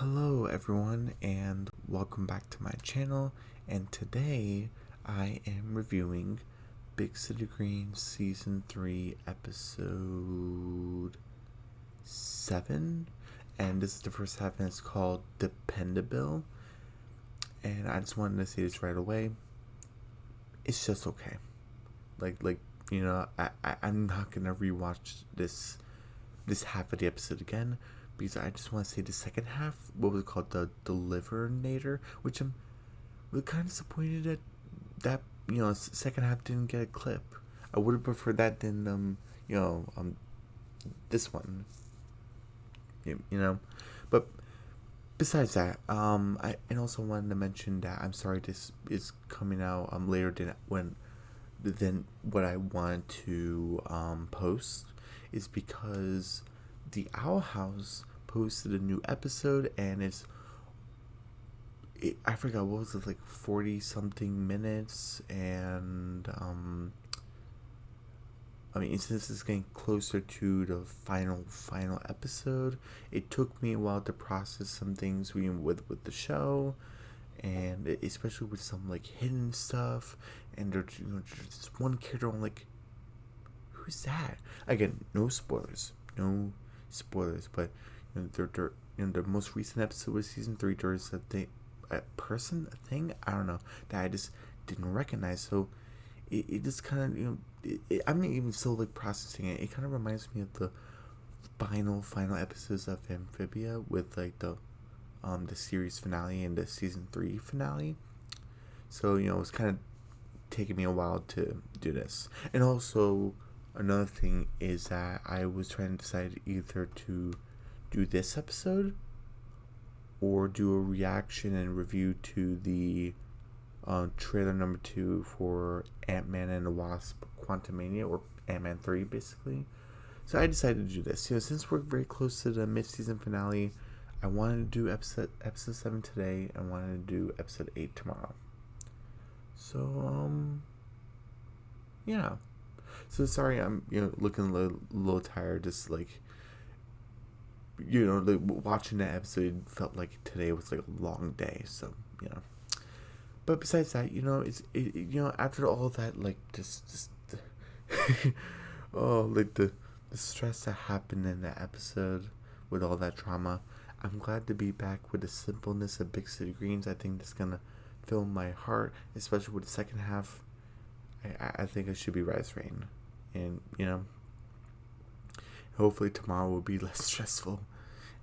Hello everyone and welcome back to my channel, and today I am reviewing Big City Green Season 3 Episode 7, and this is the first half and it's called DependaBill. And I just wanted to say this right away, it's just okay. I'm not gonna rewatch this half of the episode again, because I just want to say the second half, what was it called, the Delivernator, which I'm really kind of disappointed that second half didn't get a clip. I would have preferred that than this one, but besides that, I also wanted to mention that I'm sorry this is coming out later than what I wanted to post, is because the Owl House posted a new episode, and I forgot, what was it, like 40 something minutes, and since it's getting closer to the final episode, it took me a while to process some things with the show, and especially with some like hidden stuff, and there's one character I'm like, who's that? Again, no spoilers, but the most recent episode of season 3, there's a thing, a thing, I don't know, that I just didn't recognize. So it just kind of, I'm even still like processing it. It kind of reminds me of the final episodes of Amphibia, with like the series finale and the season 3 finale. So it's kind of taking me a while to do this. And also, another thing is that I was trying to decide either to do this episode or do a reaction and review to the trailer number 2 for Ant-Man and the Wasp: Quantumania, or Ant-Man 3 basically. So I decided to do this. Since we're very close to the mid-season finale, I wanted to do episode 7 today. I wanted to do episode 8 tomorrow. So yeah. So sorry, I'm looking a little tired. Just like watching that episode felt like today was like a long day. So but besides that, it's after all that, like just oh, like the stress that happened in that episode with all that drama, I'm glad to be back with the simpleness of Big City Greens. I think that's gonna fill my heart, especially with the second half. I think it should be Rise Rain, and hopefully tomorrow will be less stressful,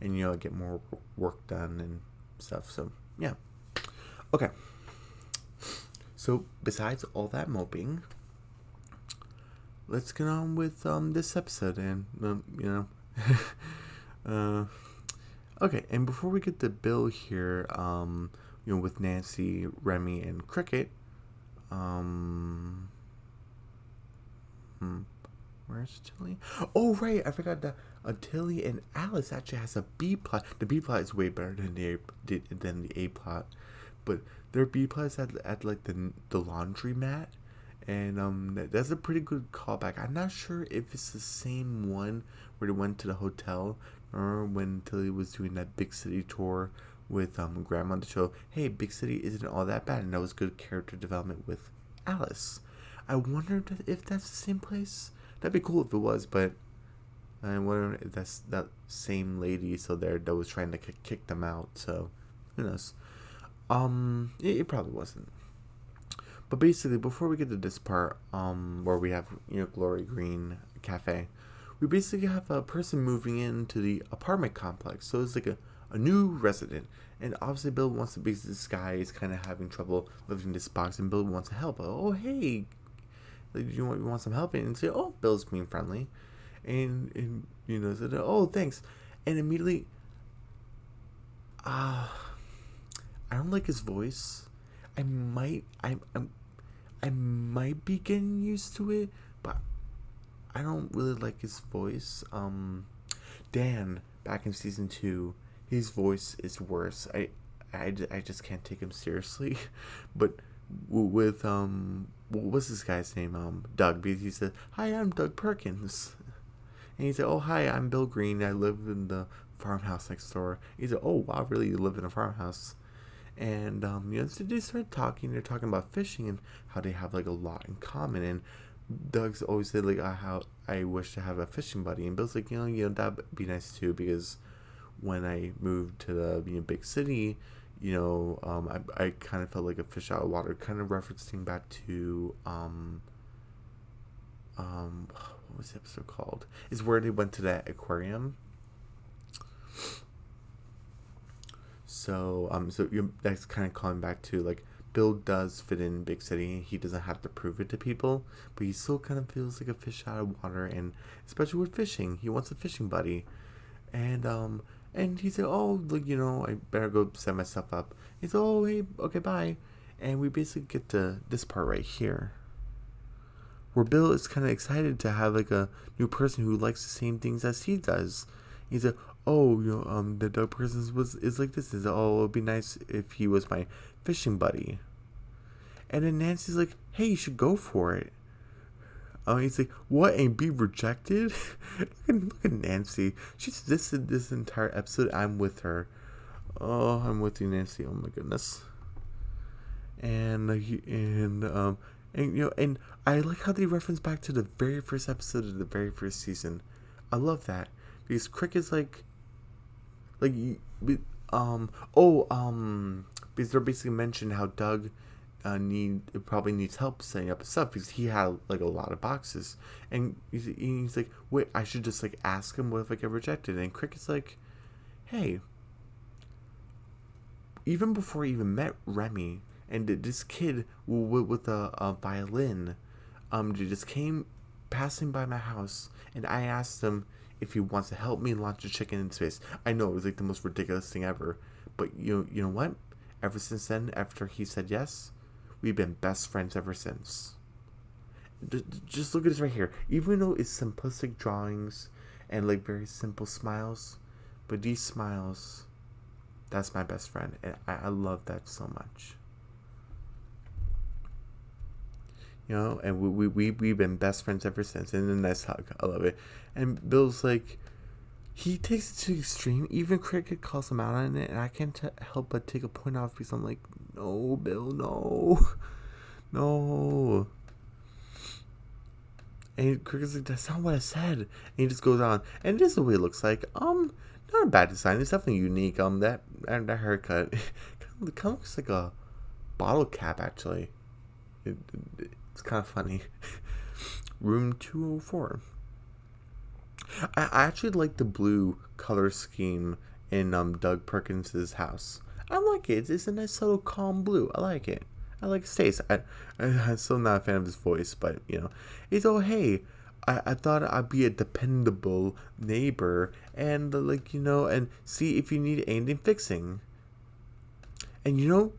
and I'll get more work done and stuff. So yeah, okay. So besides all that moping, let's get on with this episode, and okay. And before we get to Bill here, with Nancy, Remy, and Cricket, where's Tilly? Oh right, I forgot that Tilly and Alice actually has a B plot. The B plot is way better than the A plot, but their B plot is at like the laundromat, and that's a pretty good callback. I'm not sure if it's the same one where they went to the hotel, or when Tilly was doing that big city tour with Grandma to show, hey, big city isn't all that bad, and that was good character development with Alice. I wondered if that's the same place. That'd be cool if it was, but I wonder if that's that same lady that was trying to kick them out. So who knows? It probably wasn't. But basically, before we get to this part, where we have Glory Green Cafe, we basically have a person moving into the apartment complex. So it's like a new resident, and obviously Bill wants to, because this guy is kind of having trouble living in this box, and Bill wants to help. Oh hey, like, you want some help? And say, oh, Bill's being friendly, and said, oh thanks, and immediately, I don't like his voice. I might be getting used to it, but I don't really like his voice. Dan, back in season 2, his voice is worse. I just can't take him seriously. But with what was this guy's name? Doug, because he said, hi, I'm Doug Perkins. And he said, oh hi, I'm Bill Green, I live in the farmhouse next door. He's like, oh wow, really, you live in a farmhouse? And so they start talking. They're talking about fishing and how they have like a lot in common. And Doug's always said like how I wish to have a fishing buddy. And Bill's like, that'd be nice too, because when I moved to the big city, I kind of felt like a fish out of water. Kind of referencing back to what was the episode called? Is where they went to that aquarium. So that's kind of calling back to like Bill does fit in big city. He doesn't have to prove it to people, but he still kind of feels like a fish out of water, and especially with fishing, he wants a fishing buddy. And he said, oh, like, I better go set myself up. He said, oh, hey, okay, bye. And we basically get to this part right here, where Bill is kind of excited to have like a new person who likes the same things as he does. He said, oh, the Doug Perkins is like this. He said, oh, it would be nice if he was my fishing buddy. And then Nancy's like, hey, you should go for it. He's like, what, and be rejected? look at Nancy. She's this entire episode. I'm with her. Oh, I'm with you, Nancy. Oh my goodness. And I like how they reference back to the very first episode of the very first season. I love that, because Cricket's because they're basically mentioned how Doug probably needs help setting up his stuff, because he had like a lot of boxes, and he's like, wait, I should just like ask him what if I get rejected. And Cricket's like, hey, even before I even met Remy and this kid with a violin, just came passing by my house, and I asked him if he wants to help me launch a chicken in space. I know it was like the most ridiculous thing ever, but you know what? Ever since then, after he said yes, we've been best friends ever since. Just look at this right here. Even though it's simplistic drawings and like very simple smiles, but these smiles, that's my best friend, and I love that so much. And we've been best friends ever since. And a nice hug. I love it. And Bill's like, he takes it to the extreme. Even Cricket calls him out on it, and I can't help but take a point off, because I'm like, no, Bill, no. No. And Cricket's like, that's not what I said. And he just goes on. And this is the way it looks like. Not a bad design. It's definitely unique. That haircut, it kind of looks like a bottle cap, actually. It's kind of funny. Room 204. I actually like the blue color scheme in Doug Perkins' house. I like it. It's a nice, subtle, calm blue. I like it. I like his taste. I'm still not a fan of his voice, but, it's, oh, hey, I thought I'd be a dependable neighbor and, and see if you need anything fixing. And,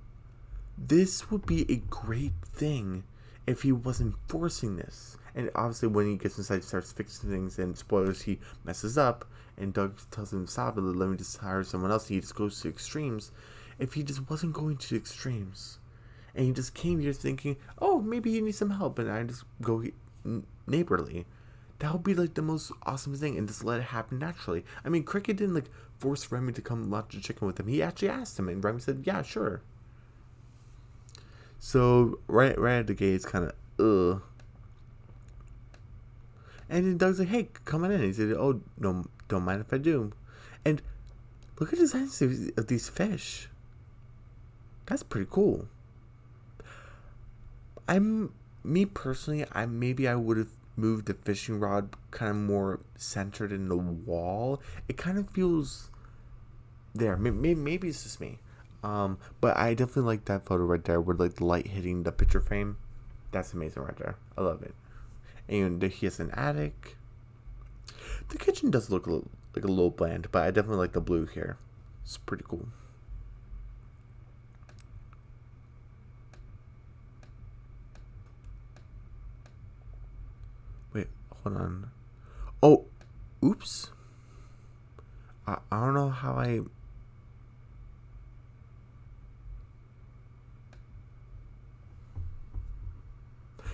this would be a great thing if he wasn't forcing this. And obviously when he gets inside, he starts fixing things, and spoilers, he messes up, and Doug tells him to stop it, let me just hire someone else. He just goes to extremes. If he just wasn't going to extremes, and he just came here thinking, oh, maybe he needs some help, and I just go neighborly, that would be like the most awesome thing, and just let it happen naturally. I mean, Cricket didn't like force Remy to come launch a chicken with him. He actually asked him, and Remy said, yeah, sure. So right at the gate, it's kind of ugh. And then Doug's like, hey, come on in. He said, oh, no, don't mind if I do. And look at the designs of these fish. That's pretty cool. Me personally, maybe I would have moved the fishing rod kind of more centered in the wall. It kind of feels there. Maybe it's just me. But I definitely like that photo right there, where like the light hitting the picture frame. That's amazing right there. I love it. And he has an attic. The kitchen does look like a little bland, but I definitely like the blue here. It's pretty cool. Wait, hold on. Oh, oops. I don't know how I...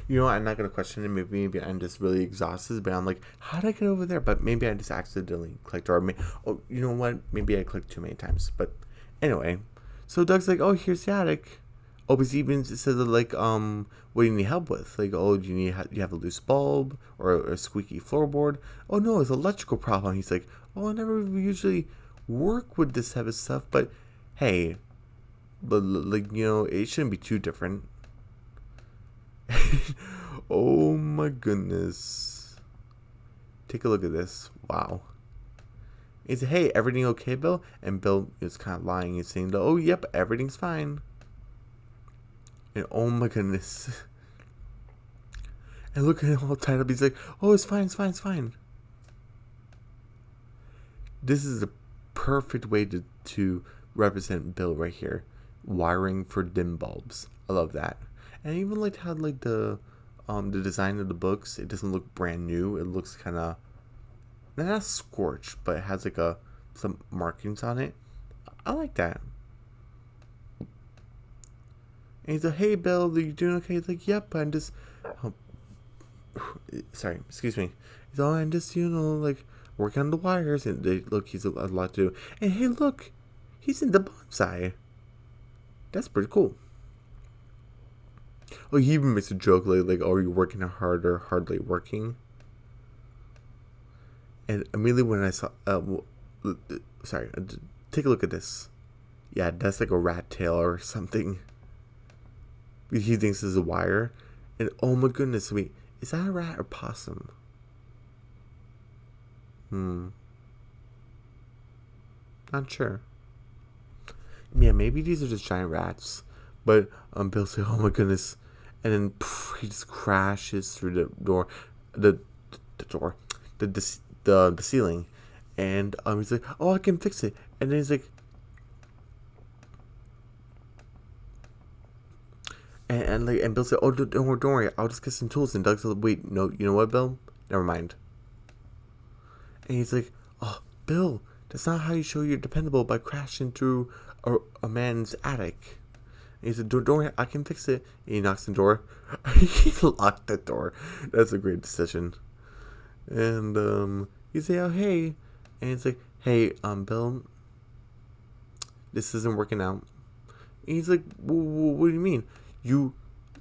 You know, I'm not gonna question it. Maybe I'm just really exhausted, but I'm like, how did I get over there? But maybe I just accidentally clicked, or oh, you know what? Maybe I clicked too many times. But anyway, so Doug's like, oh, here's the attic. Oh, but he even says like, what do you need help with? Like, oh, do you have a loose bulb or a squeaky floorboard? Oh no, it's an electrical problem. He's like, oh, I never usually work with this type of stuff, but hey, but like, you know, it shouldn't be too different. Oh my goodness. Take a look at this. Wow. He said, hey, everything okay, Bill? And Bill is kind of lying and saying, oh, yep, everything's fine. And oh my goodness. And look at him all tied up. He's like, oh, it's fine, it's fine, it's fine. This is the perfect way to represent Bill right here. Wiring for dim bulbs. I love that. And I even liked how like the design of the books, it doesn't look brand new. It looks kind of not scorched, but it has like some markings on it. I like that. And he's like, hey Bill, are you doing okay? He's like, yep, I'm just sorry, excuse me. He's like, oh, I'm just, you know, like working on the wires, and look, he's a lot to do. And hey, look, he's in the bonsai. That's pretty cool. Oh, he even makes a joke like, oh, you're working harder, hardly working. And immediately when I saw, sorry, take a look at this. Yeah, that's like a rat tail or something. He thinks it's a wire. And oh my goodness, wait, is that a rat or possum? Not sure. Yeah, maybe these are just giant rats. But Bill said, oh my goodness. And then he just crashes through the door, the ceiling. And he's like, oh, I can fix it. And then he's like, and Bill said, oh, don't worry, I'll just get some tools. And Doug said, wait, no, you know what, Bill? Never mind. And he's like, oh, Bill, that's not how you show you're dependable, by crashing through a man's attic. And he said, don't worry, I can fix it. And he knocks on the door. He locked the door. That's a great decision. And he said, oh, hey. And he's like, hey, Bill, this isn't working out. And he's like, what do you mean? You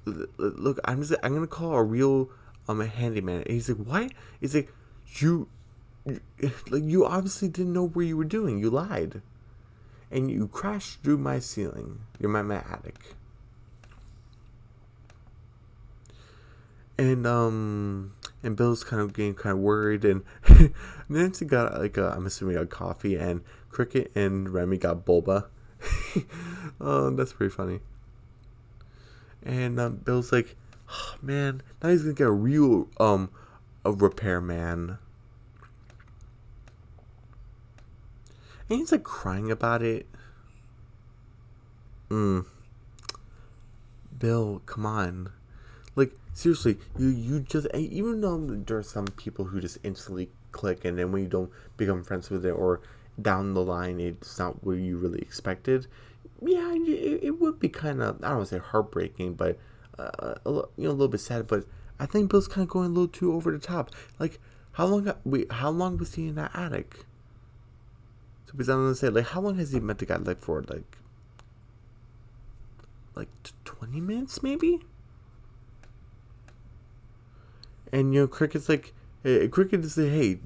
look, I'm gonna call a real a handyman. And he's like, what? He's like, you obviously didn't know what you were doing. You lied, and you crashed through my ceiling. You're my attic. And Bill's kind of getting kind of worried, and Nancy got like I'm assuming a coffee, and Cricket and Remy got boba. Oh, that's pretty funny. And Bill's like, oh, man, now he's gonna get a real a repairman. And he's like crying about it. Bill, come on. Like, seriously, you just, even though there are some people who just instantly click, and then when you don't become friends with it, or down the line it's not what you really expected, yeah, it would be kind of, I don't want to say heartbreaking, but a little bit sad. But I think Bill's kind of going a little too over the top. Like, how long was he in that attic? So because I'm gonna say, like, how long has he met the guy like for? Like 20 minutes maybe? And Cricket's like, Cricket is like, hey,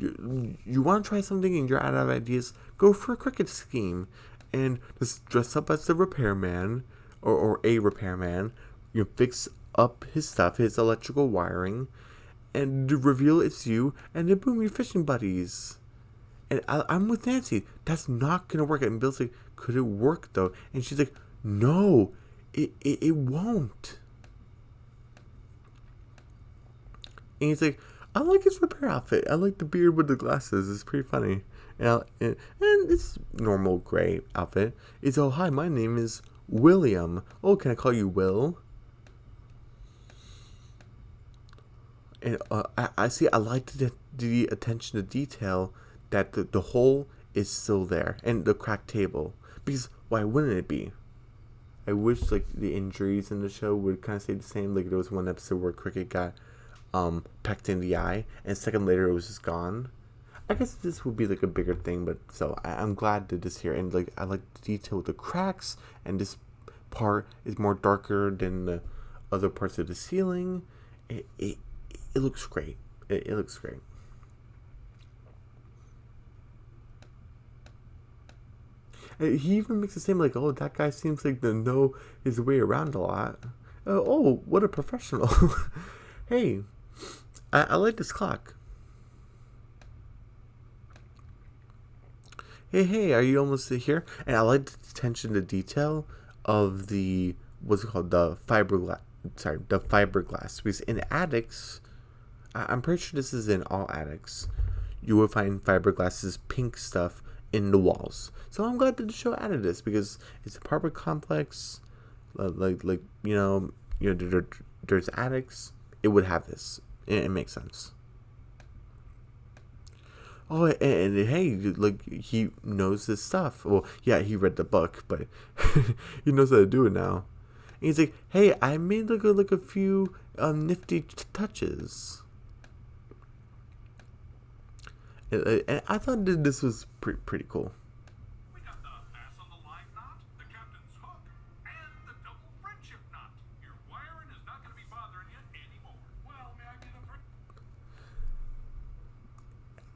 you want to try something and you're out of ideas? Go for a Cricket scheme, and just dress up as the repairman, or a repairman. You fix up his stuff, his electrical wiring, and reveal it's you, and then boom, you're fishing buddies. And I'm with Nancy. That's not gonna work. And Bill's like, could it work though? And she's like, no, it won't. And he's like, I like his repair outfit. I like the beard with the glasses. It's pretty funny. And it's normal gray outfit. It's, oh, hi, my name is William. Oh, can I call you Will? And I see, I like the attention to detail that the hole is still there. And the cracked table. Because why wouldn't it be? I wish like the injuries in the show would kind of stay the same. Like there was one episode where Cricket got pecked in the eye, and a second later it was just gone. I guess this would be like a bigger thing, but so I'm glad that this here, and like I like the detail with the cracks, and this part is more darker than the other parts of the ceiling. It looks great. It looks great. He even makes it seem like, oh, that guy seems like to know his way around a lot. Oh, what a professional. Hey, I like this clock. Hey, are you almost here? And I like the attention to detail of the, what's it called, the fiberglass. Because in attics, I'm pretty sure this is in all attics, you will find fiberglass's pink stuff in the walls. So I'm glad that the show added this because it's an apartment complex, like there's attics. It would have this. It makes sense. Oh, and hey, like he knows this stuff. Well, yeah, he read the book, but he knows how to do it now. And he's like, hey, I made like a few nifty touches. And I thought that this was pretty cool. We got the pass on the line knot, the captain's hook, and the double friendship knot. Your wiring is not going to be bothering you anymore. Well, may I get a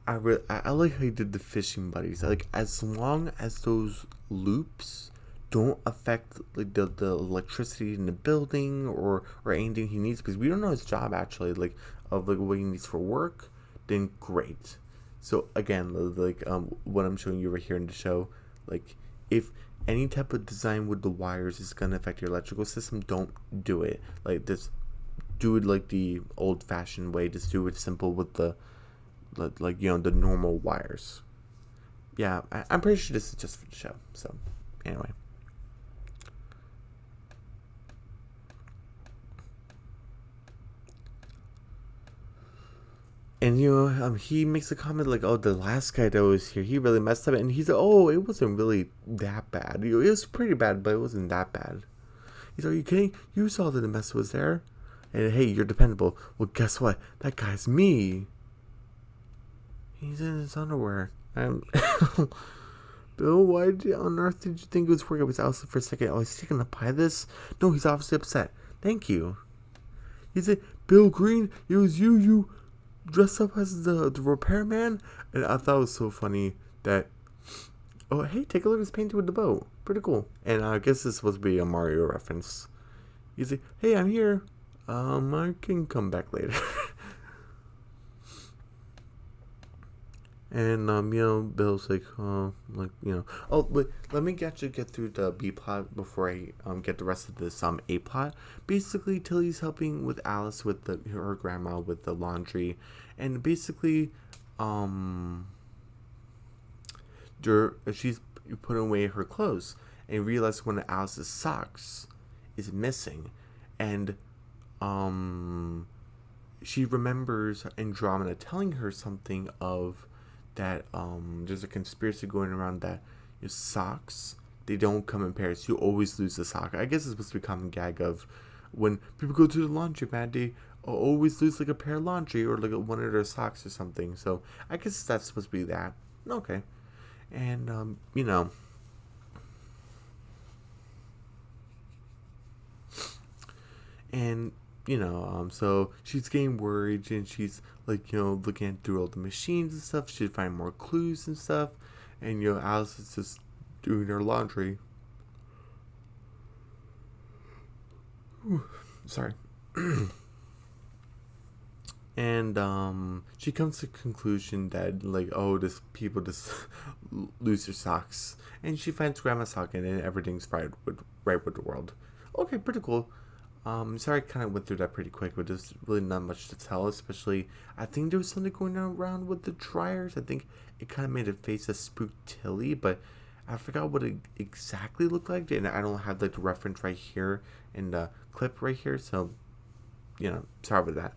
I like how he did the fishing buddies. Like as long as those loops don't affect like the electricity in the building or anything he needs, because we don't know his job actually, like of like what he needs for work, then great. So again, like what I'm showing you right here in the show, like if any type of design with the wires is gonna affect your electrical system, don't do it. Like just do it like the old-fashioned way. Just do it simple with the like the normal wires. Yeah, I'm pretty sure this is just for the show. So anyway. And he makes a comment like, "Oh, the last guy that was here, he really messed up." And he's like, "Oh, it wasn't really that bad. It was pretty bad, but it wasn't that bad." He's like, "Are you kidding? You saw that the mess was there. And hey, you're dependable. Well, guess what? That guy's me." He's in his underwear. Bill, why on earth did you think it was working? I was out for a second. Oh, he's taking a bite of this? No, he's obviously upset. Thank you. He said, "Bill Green, it was you dressed up as the repairman?" And I thought it was so funny that, oh, hey, take a look at this painting with the boat. Pretty cool. And I guess this is supposed to be a Mario reference. He's like, "Hey, I'm here. I can come back later." And Bill's like, oh, but let me get through the B plot before I get the rest of this A plot. Basically, Tilly's helping with Alice with her grandma with the laundry, and basically, she's putting away her clothes and realizes one of Alice's socks is missing, and she remembers Andromeda telling her something of that there's a conspiracy going around that your socks, they don't come in pairs. You always lose the sock. I guess it's supposed to be a common gag of when people go to the laundromat, they always lose like a pair of laundry or like one of their socks or something. So I guess that's supposed to be that. Okay. And and so she's getting worried, and she's like, looking through all the machines and stuff. She'd find more clues and stuff, and Alice is just doing her laundry. Sorry. And she comes to the conclusion that like, oh, this people just lose their socks, and she finds Grandma's sock, and everything's right with the world. Okay, pretty cool. Sorry I kind of went through that pretty quick, but there's really not much to tell, especially, I think there was something going around with the dryers. I think it kind of made a face that spooked Tilly, but I forgot what it exactly looked like, and I don't have like the reference right here in the clip right here, so, sorry about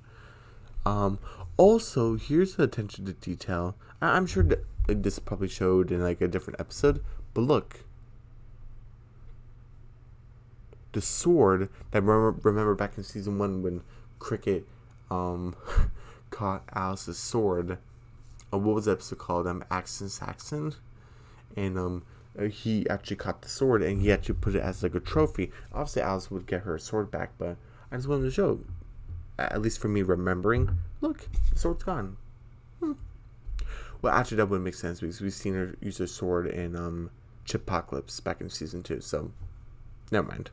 that. Also, here's the attention to detail. I'm sure that this probably showed in like a different episode, but look. the sword that remember back in season 1 when Cricket caught Alice's sword. What was the episode called? Axon Saxon, and he actually caught the sword and he actually put it as like a trophy. Obviously, Alice would get her sword back, but I just wanted to show, at least for me, remembering. Look, the sword's gone. Well, actually, that wouldn't make sense because we've seen her use her sword in Chipocalypse back in season 2. So, never mind.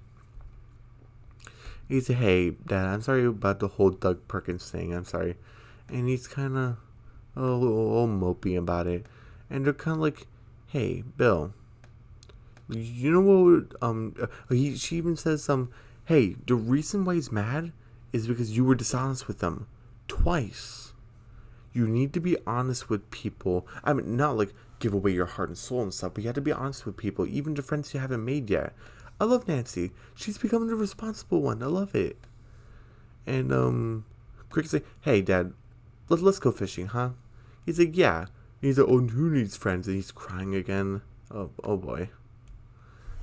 He said, "Hey, Dad, I'm sorry about the whole Doug Perkins thing. I'm sorry," and he's kind of a little mopey about it. And they're kind of like, "Hey, Bill, you know what? She even says, hey, the reason why he's mad is because you were dishonest with him twice. You need to be honest with people. I mean, not like give away your heart and soul and stuff, but you have to be honest with people, even the friends you haven't made yet." I love Nancy. She's becoming the responsible one. I love it. And Cricket's like, "Hey, Dad, let's go fishing, huh?" He's like, "Yeah." He's like, "Oh, who needs friends?" And he's crying again. Oh boy.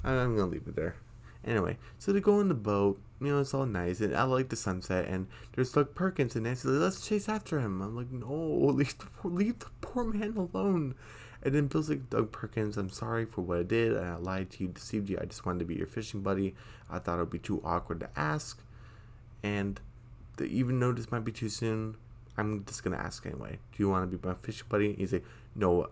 I'm gonna leave it there. Anyway, so they go in the boat. It's all nice, and I like the sunset. And there's Doug Perkins, and Nancy's like, "Let's chase after him." I'm like, "No, leave the poor man alone." And then Bill's like, "Doug Perkins, I'm sorry for what I did. I lied to you, deceived you. I just wanted to be your fishing buddy. I thought it would be too awkward to ask. And even though this might be too soon, I'm just going to ask anyway. Do you want to be my fishing buddy?" He's like, No,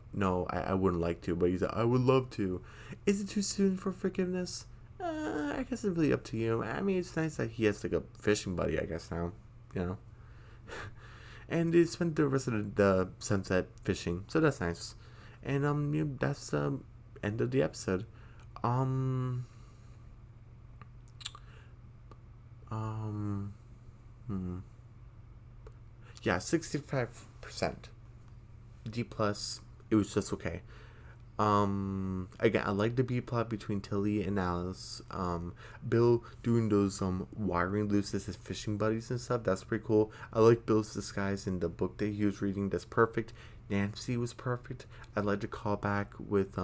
I wouldn't like to." But he's like, "I would love to." Is it too soon for forgiveness? I guess it's really up to you. I mean, it's nice that he has like a fishing buddy, I guess, now. And they spent the rest of the sunset fishing. So that's nice. And that's the end of the episode. Yeah, 65%. D plus. It was just okay. Again, I like the B plot between Tilly and Alice. Bill doing those wiring loops as his fishing buddies and stuff. That's pretty cool. I like Bill's disguise in the book that he was reading. That's perfect. Nancy was perfect. I like the callback with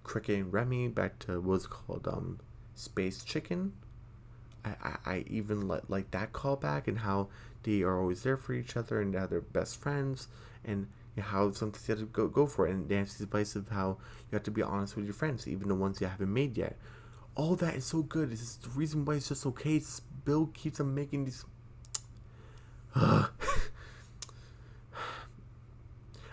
Cricket and Remy back to what was called Space Chicken. I even like that callback and how they are always there for each other and how they're best friends, and how sometimes you have to go for it. And Nancy's advice of how you have to be honest with your friends, even the ones you haven't made yet. All that is so good. It's the reason why it's just okay. Bill keeps on making these.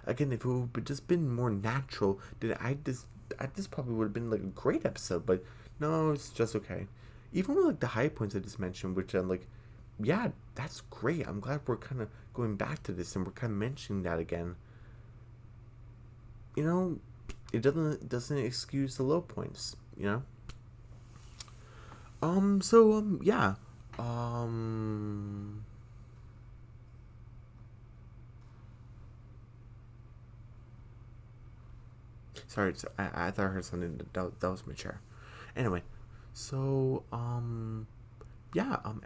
Again, if it would just been more natural, then this probably would have been like a great episode. But no, it's just okay. Even with like the high points I just mentioned, which I'm like, yeah, that's great. I'm glad we're kind of going back to this and we're kind of mentioning that again. It doesn't excuse the low points. Yeah. Sorry, I thought I heard something. That was my chair. Anyway, so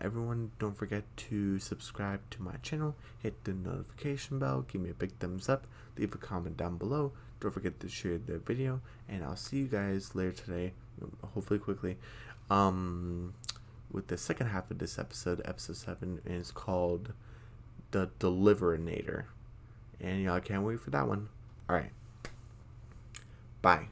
everyone, don't forget to subscribe to my channel, hit the notification bell, give me a big thumbs up, leave a comment down below. Don't forget to share the video, and I'll see you guys later today, hopefully quickly, with the second half of this episode 7, and it's called The Deliverinator, and y'all can't wait for that one. Alright, bye.